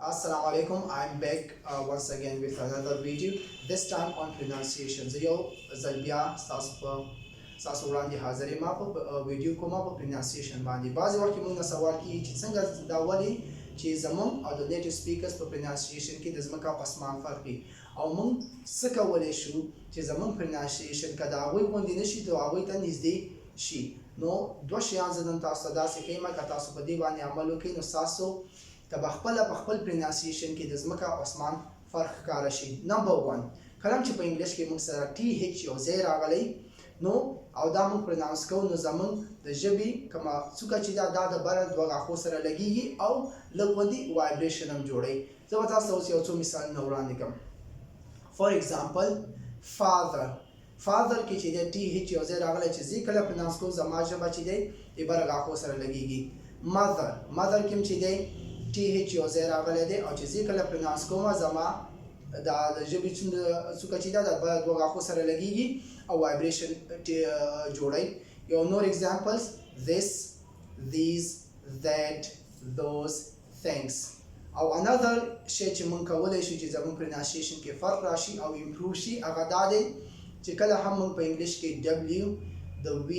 Assalamu alaikum. I'm back once again with another video. This time on pronunciation. زه یو ځل بیا ستاسو وړاندې حاضر یم په ویډیو کوم په pronunciation باندې. بعضې وخت کې موږ نه سوال کېږي چې څنګه دا ولې چې زموږ او د نیټیو سپیکرز په pronunciation کې د ځمکه او اسمان فرق وي او موږ څه کولی شو چې زموږ pronunciation که د هغوی غوندې نه شي نو هغوی ته نږدې شي. نو دوه شیان زه نن تاسو ته داسې ښیم که تاسو په دې باندې عمل وکړئ نو ستاسو ته به خپله په خپل پرنانسیشن کې د ځمکه او اسمان فرق ښکاره شي. نمبر 1 کله چې په انګلیش کې موږ سره ټي هیچ یو ځای راغلی نو او دا موږ پرناونس کوو نو زموږ د ژبې کومه څوکه چې دا د بره دوه غاښو سره لګېږي او لږ غوندې وایبریشن هم جوړوي. زه به تاسو ته اوس یو څو مثالونه وړاندې کړم. فار ایگزامپل فادر کې چې دی ټي هیچ یو ځای راغلی چې زه کله پرناونس کوم زما ژبه چې دی د بره غاښو سره لګېږي. مدر کې هم چې دی ټي هیچ یو ځای راغلی دی او چې زه کله پرناونس کوم زما د ژبې څوکه چې ده د دوه غاښو سره لګېږي او وایبریشن جوړوي. یو نور اگزامپلز this, these, that, those, thanks. او another شی چې موږ کولی شو چې زموږ پرنانسیشن کې فرق راشي او امپروو شي هغه دا دی چې کله هم موږ په انګلیش کې w د v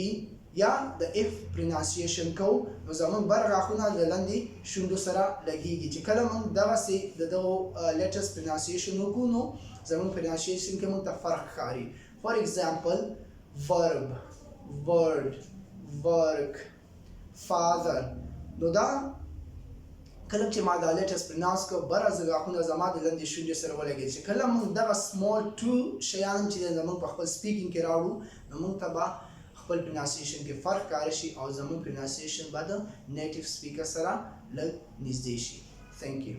یا د اف پرنانسیشن کوو نو زموږ بر غاښونه د لاندې شونډو سره لګېږي چې کله موږ دغسې د دغو لیټرز پرنانسیشن وکړو نو زموږ پرنانسیشن کې موږ ته فرق ښکاري. فار ایگزامپل verb, word, work, father. نو دا کله چې ما دا لیټرز پرنانس کړو بره غاښونه زما د لاندې شونډې سره ولګېد چې کله موږ دغه سمال ټو شیان چې زموږ په خپل سپیکینګ کې راوړو نو موږ ته به خپل پرنانسیشن کې فرق ښکاره شي او زموږ پرنانسیشن به د نیټیو سپیکر سره لږ نږدې شي. Thank you.